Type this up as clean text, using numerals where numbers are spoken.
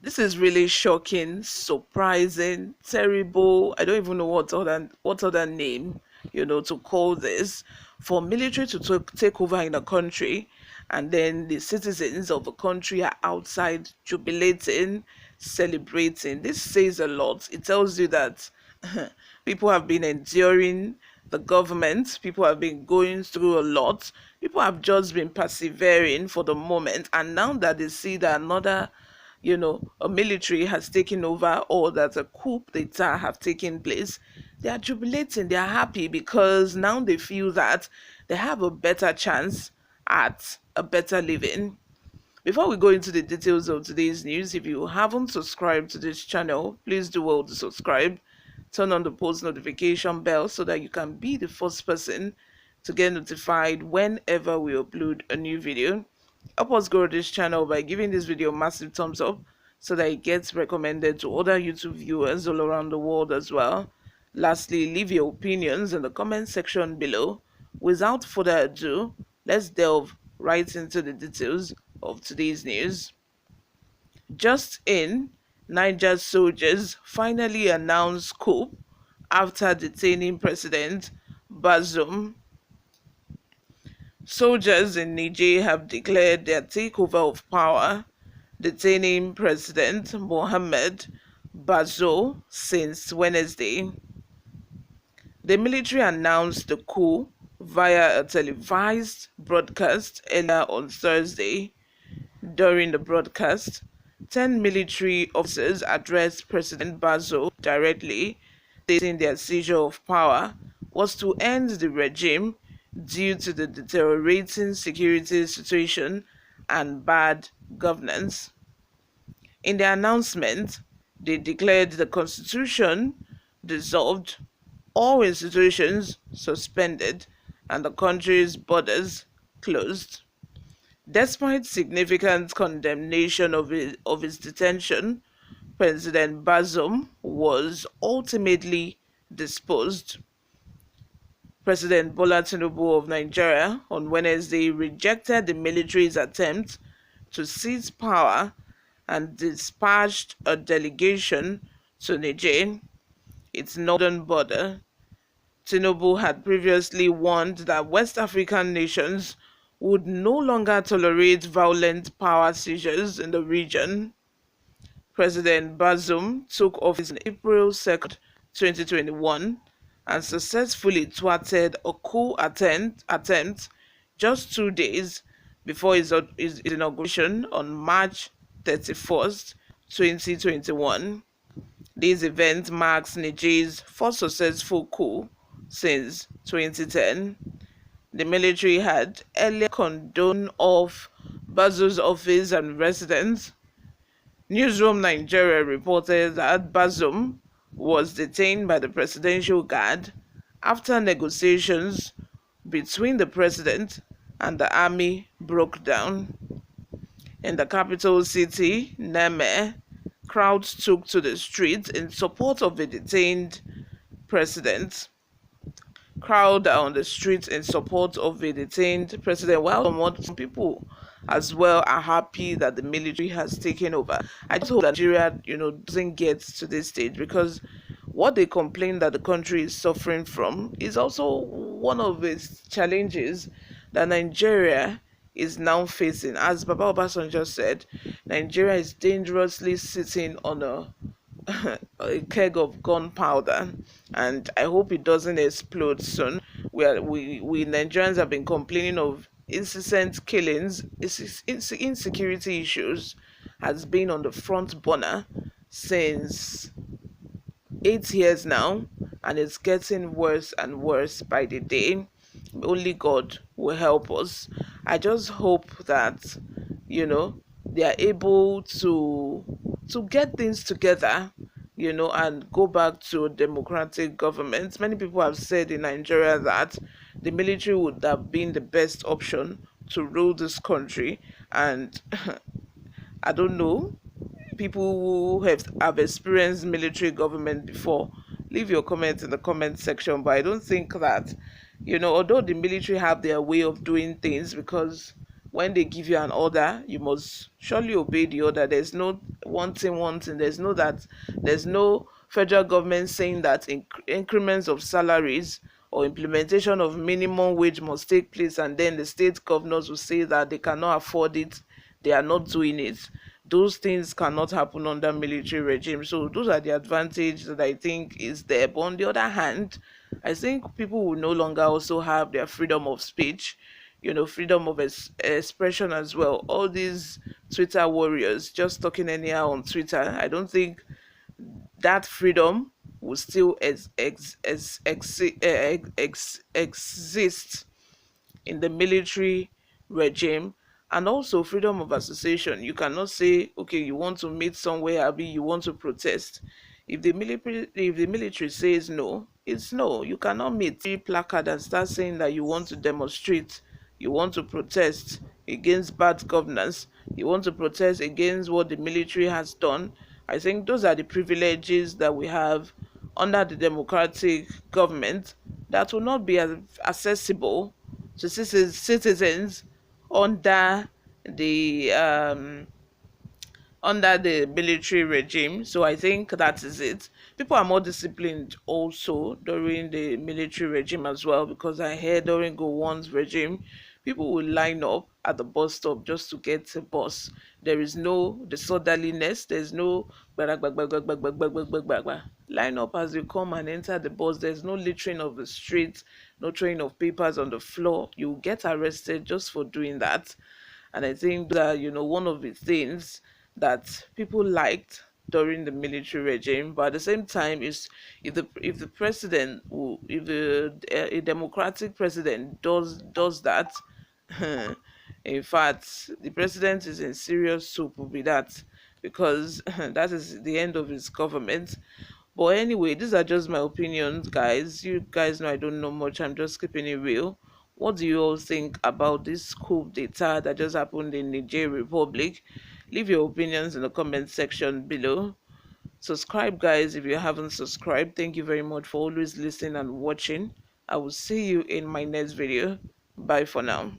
This is really shocking, surprising, terrible. I don't even know what other name, to call this. For military to take over in a country, and then the citizens of the country are outside jubilating, celebrating. This says a lot. It tells you that people have been enduring the government, people have been going through a lot, people have just been persevering for the moment, and now that they see that another a military has taken over, or that a coup d'etat have taken place, they are jubilating, they are happy because now they feel that they have a better chance at a better living. Before we go into the details of today's news, if you haven't subscribed to this channel, please do well to subscribe. Turn on the post notification bell so that you can be the first person to get notified whenever we upload a new video. Help us grow this channel by giving this video a massive thumbs up so that it gets recommended to other YouTube viewers all around the world as well. Lastly, leave your opinions in the comment section below. Without further ado, let's delve right into the details of today's news. Just in, Niger soldiers finally announced coup after detaining President Bazoum. Soldiers in Niger have declared their takeover of power, detaining President Mohamed Bazoum since Wednesday. The military announced the coup via a televised broadcast earlier on Thursday. During the broadcast, 10 military officers addressed President Bazoum directly, stating their seizure of power was to end the regime due to the deteriorating security situation and bad governance. In their announcement, they declared the constitution dissolved, all institutions suspended, and the country's borders closed. Despite significant condemnation of his detention, President Bazoum was ultimately disposed. President Bola Tinubu of Nigeria on Wednesday rejected the military's attempt to seize power and dispatched a delegation to Niger, its northern border. Tinubu had previously warned that West African nations would no longer tolerate violent power seizures in the region. President Bazoum took office on April 2nd, 2021, and successfully thwarted a coup attempt just 2 days before his inauguration on March 31st, 2021. This event marks Niger's first successful coup since 2010. The military had earlier condoned off Bazoum's office and residence. NEWSROOM Nigeria reported that Bazoum was detained by the Presidential Guard after negotiations between the president and the army broke down. In the capital city, Niamey, crowds took to the streets in support of the detained president. Crowd on the streets in support of the detained president, while some people as well are happy that the military has taken over. I just hope that Nigeria, doesn't get to this stage, because what they complain that the country is suffering from is also one of its challenges that Nigeria is now facing. As Baba Obasanjo said, Nigeria is dangerously sitting on a keg of gunpowder, and I hope it doesn't explode soon. We Nigerians have been complaining of incessant killings. Insecurity issues has been on the front burner since 8 years now, and it's getting worse and worse by the day. Only God will help us. I just hope that, they are able to get things together, and go back to a democratic government. Many people have said in Nigeria that the military would have been the best option to rule this country. And I don't know, people who have experienced military government before, leave your comments in the comment section. But I don't think that, although the military have their way of doing things, because when they give you an order, you must surely obey the order. There's no one thing. There's no federal government saying that increments of salaries or implementation of minimum wage must take place, and then the state governors will say that they cannot afford it, they are not doing it. Those things cannot happen under military regime. So those are the advantages that I think is there. But on the other hand, I think people will no longer also have their freedom of speech, freedom of expression as well. All these Twitter warriors just talking anyhow on Twitter, I don't think that freedom will still exist in the military regime. And also freedom of association. You cannot say, okay, you want to meet somewhere, Abi, you want to protest. If the military says no, it's no. You cannot meet a placard and start saying that you want to demonstrate, you want to protest against bad governance, you want to protest against what the military has done. I think those are the privileges that we have under the democratic government that will not be accessible to citizens under the military regime. So I think that is it. People are more disciplined also during the military regime as well, because I heard during Gowon's regime, people will line up at the bus stop just to get a bus. There is no disorderliness. There's no line up as you come and enter the bus. There's no littering of the streets, no throwing of papers on the floor. You get arrested just for doing that. And I think that, one of the things that people liked during the military regime. But at the same time, is if the president if a democratic president does that, in fact, the president is in serious soup with that, because that is the end of his government. But anyway, these are just my opinions, guys. You guys know I don't know much. I'm just keeping it real. What do you all think about this coup d'etat that just happened in Niger Republic? Leave your opinions in the comment section below. Subscribe, guys, if you haven't subscribed. Thank you very much for always listening and watching. I will see you in my next video. Bye for now.